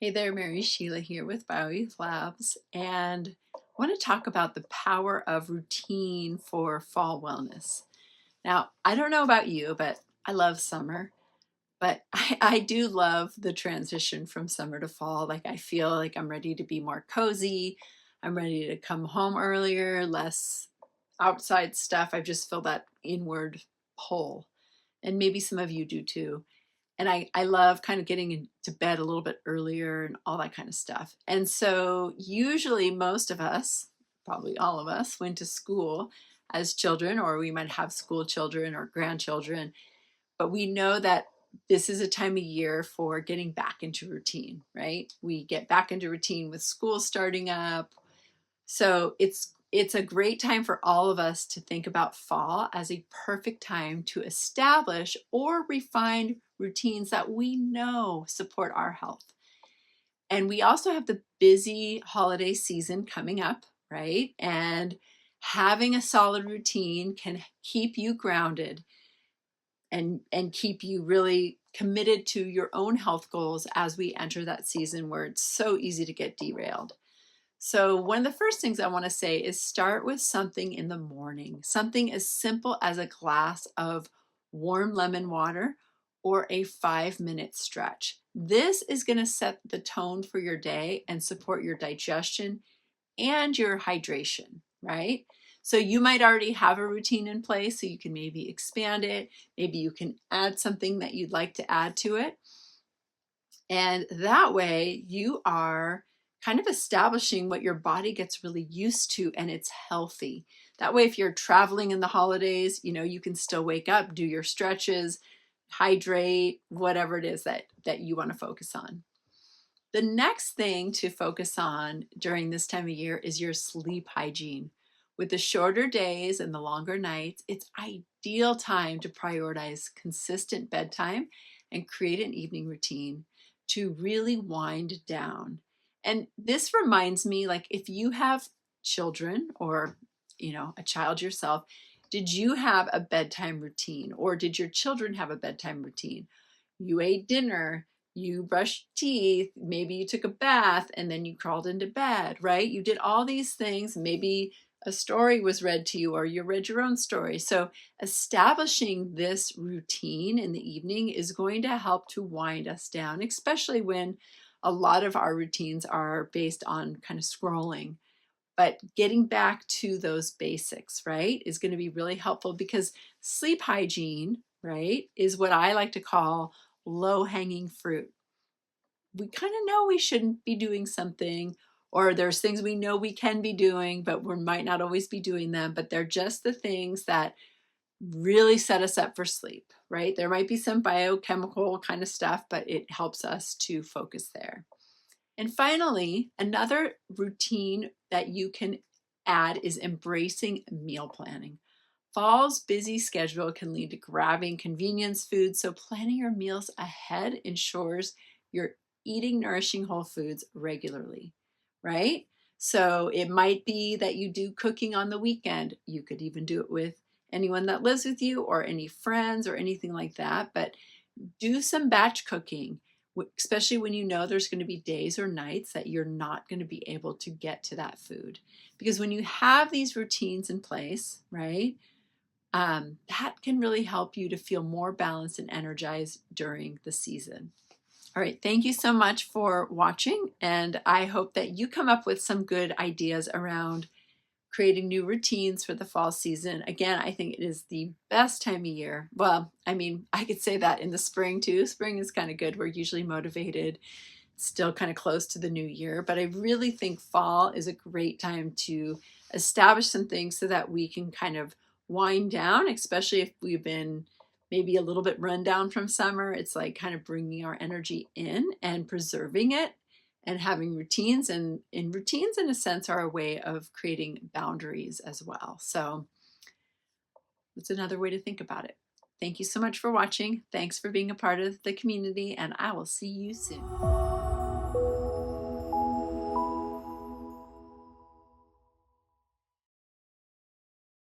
Hey there, Mary Sheila here with BioYouth Labs, and I want to talk about the power of routine for fall wellness. Now, I don't know about you, but I love summer, but I do love the transition from summer to fall. Like, I feel like I'm ready to be more cozy. I'm ready to come home earlier, less outside stuff. I just feel that inward pull, and maybe some of you do too. And I love kind of getting into bed a little bit earlier and all that kind of stuff. And so usually most of us, probably all of us, went to school as children, or we might have school children or grandchildren, but we know that this is a time of year for getting back into routine, right? We get back into routine with school starting up. So it's a great time for all of us to think about fall as a perfect time to establish or refine routines that we know support our health. And we also have the busy holiday season coming up, right? And having a solid routine can keep you grounded and keep you really committed to your own health goals as we enter that season where it's so easy to get derailed. So one of the first things I want to say is start with something in the morning, something as simple as a glass of warm lemon water or a 5-minute stretch. This is going to set the tone for your day and support your digestion and your hydration, right? So you might already have a routine in place, so you can maybe expand it. Maybe you can add something that you'd like to add to it. And that way you are kind of establishing what your body gets really used to and it's healthy. That way, if you're traveling in the holidays, you can still wake up, do your stretches, hydrate, whatever it is that you want to focus on. The next thing to focus on during this time of year is your sleep hygiene. With the shorter days and the longer nights, it's ideal time to prioritize consistent bedtime and create an evening routine to really wind down. And this reminds me, like, if you have children or, a child yourself, did you have a bedtime routine or did your children have a bedtime routine? You ate dinner, you brushed teeth, maybe you took a bath and then you crawled into bed, right? You did all these things. Maybe a story was read to you or you read your own story. So establishing this routine in the evening is going to help to wind us down, especially when a lot of our routines are based on kind of scrolling. But getting back to those basics, right, is going to be really helpful because sleep hygiene, right, is what I like to call low-hanging fruit. We kind of know we shouldn't be doing something, or there's things we know we can be doing, but we might not always be doing them, but they're just the things that really set us up for sleep, right? There might be some biochemical kind of stuff, but it helps us to focus there. And finally, another routine that you can add is embracing meal planning. Fall's busy schedule can lead to grabbing convenience foods, so planning your meals ahead ensures you're eating nourishing whole foods regularly, right? So it might be that you do cooking on the weekend. You could even do it with anyone that lives with you or any friends or anything like that, but do some batch cooking, especially when you know there's going to be days or nights that you're not going to be able to get to that food. Because when you have these routines in place, right, that can really help you to feel more balanced and energized during the season. All right, thank you so much for watching, and I hope that you come up with some good ideas around creating new routines for the fall season. Again, I think it is the best time of year. Well, I mean, I could say that in the spring too. Spring is kind of good. We're usually motivated, still kind of close to the new year, but I really think fall is a great time to establish some things so that we can kind of wind down, especially if we've been maybe a little bit run down from summer. It's like kind of bringing our energy in and preserving it and having routines, and in routines in a sense are a way of creating boundaries as well. So it's another way to think about it. Thank you so much for watching. Thanks for being a part of the community, and I will see you soon.